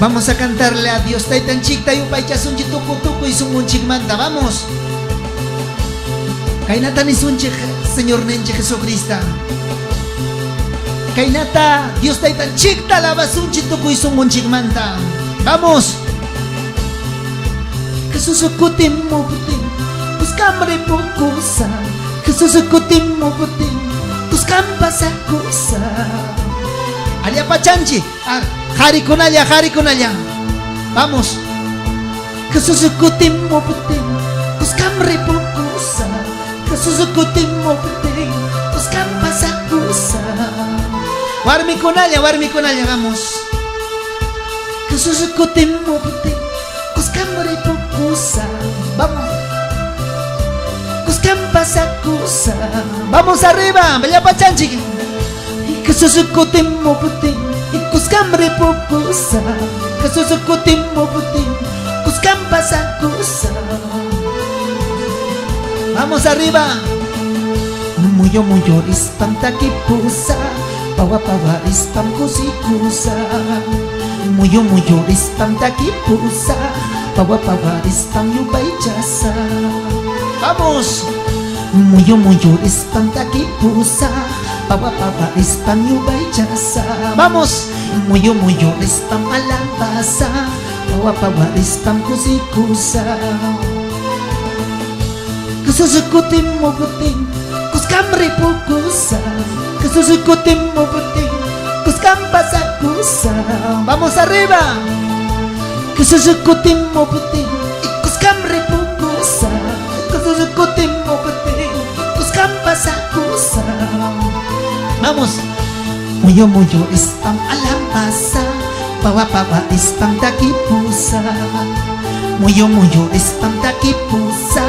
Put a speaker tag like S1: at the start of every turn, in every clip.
S1: Vamos a cantarle a Dios Taytanchik Tayupay chasunchik tuku tuku y sunmunchik manta. Vamos. Kainata ni sunchik Señor Nenche Jesucristo. Kainata Dios Taytanchik talabasunchik tuku y sunmunchik manta. Vamos. Jesús kutim mo putin, buscambre pocosa. Jesús kutim mo putin, buscam pasacosa. Allá pachanchi, hari con allá. Vamos. Jesús kutim mo putin, buscambre pocosa. Jesús kutim mo putin, buscam pasacosa. Warmi con allá, vamos. Jesús kutim mo putin, buscambre pocosa. Vamos. Buscam pasacosa. Vamos arriba, bella pachanchi. Jesús kutim mo putin, buscambre pocosa. Jesús kutim mo putin, buscam pasacosa. Vamos arriba. Muyo ispam takipusa, pawa ispam kusikusa. Muyo ispam takipusa, pawa ispam yubay jasa. Vamos. Muyo ispam takipusa, pawa ispam yubay jasa. Vamos. Muyo ispam alambasa, pawa ispam kusikusa. Jesús kutim mo putin, buscambre pocosa. Jesús kutim mo putin, buscam pasacosa. Vamos arriba. Jesús kutim mo putin, buscambre pocosa. Jesús kutim mo putin, buscam pasacosa. Vamos. Muyo ispam alambasa, pawa ispam takipusa. Muyo ispam takipusa,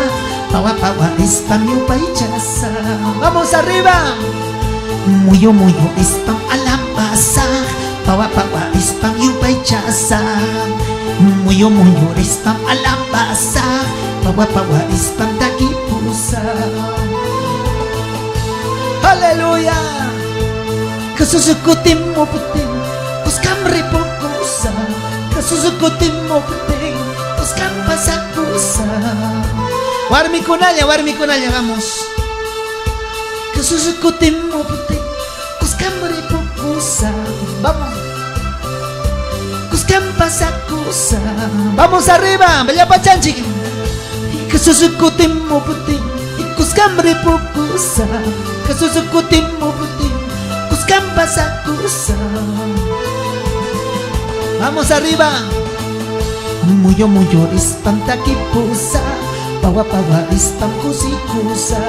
S1: pawa ispam yubay jasa. Vamos arriba. Muyo ispam alambasa, pawa ispam yubay jasa. Muyo ispam alambasa, pawa ispam takipusa. Haleluya. Jesús kutim mo putin, buscambre pocosa. Jesús kutim mo putin, buscam pasacosa. Warmi con allá, vamos. Jesús kutim mo putin, buscambre pocosa. Vamos. Buscam pasacosa. Vamos arriba, bella pachanchi. Jesús kutim mo putin, buscambre pocosa. Jesús kutim mo putin, buscam pasacosa. Vamos arriba. Muyo ispam takipusa, pawa ispam kusikusa.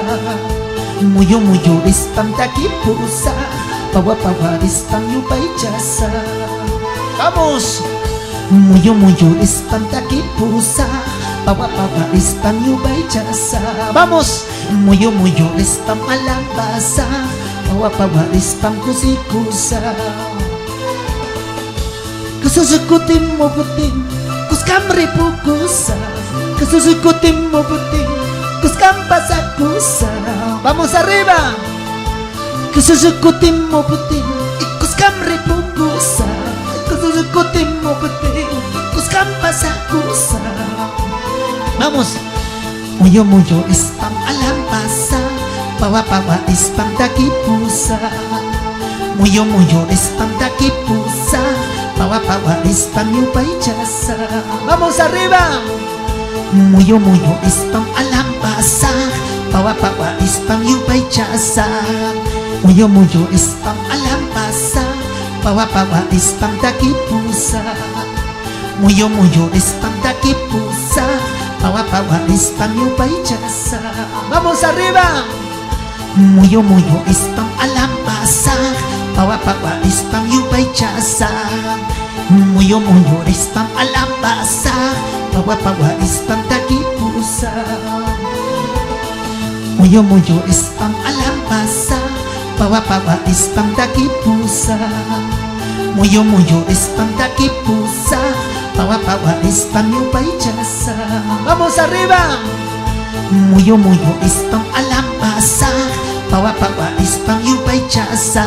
S1: Muyo ispam takipusa, pawa ispam yubay jasa. Vamos. Muyo ispam takipusa, pawa ispam yubay jasa. Vamos. Muyo ispam alambasa, pawa ispam kusikusa. Jesús kutim mo putin, buscambre pocosa. Jesús kutim mo putin, buscam pasacosa. Vamos arriba. Jesús kutim mo putin, buscambre pocosa. Jesús kutim mo putin, buscam pasacosa. Vamos. Muyo ispam alambasa, pawa ispam takipusa. Muyo ispam takipusa, pawa ispam yubay jasa. Vamos arriba. Muyo ispam alambasa, pawa ispam yubay jasa. Muyo ispam alambasa, pawa ispam takipusa. Muyo ispam takipusa, pawa ispam yubay jasa. Vamos arriba. Muyo ispam alambasa, pawa ispam yubay jasa. Muyo ispam alambasa, pawa ispam takipusa. Muyo ispam alambasa, pawa ispam takipusa. Muyo ispam takipusa, pawa ispam yubay jasa. Vamos arriba. Muyo ispam alambasa, pawa ispam yubay jasa.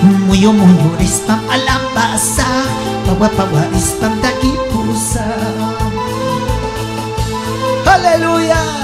S1: Muyo ispam alambasa, pawis pamtaki pusa. Haleluya.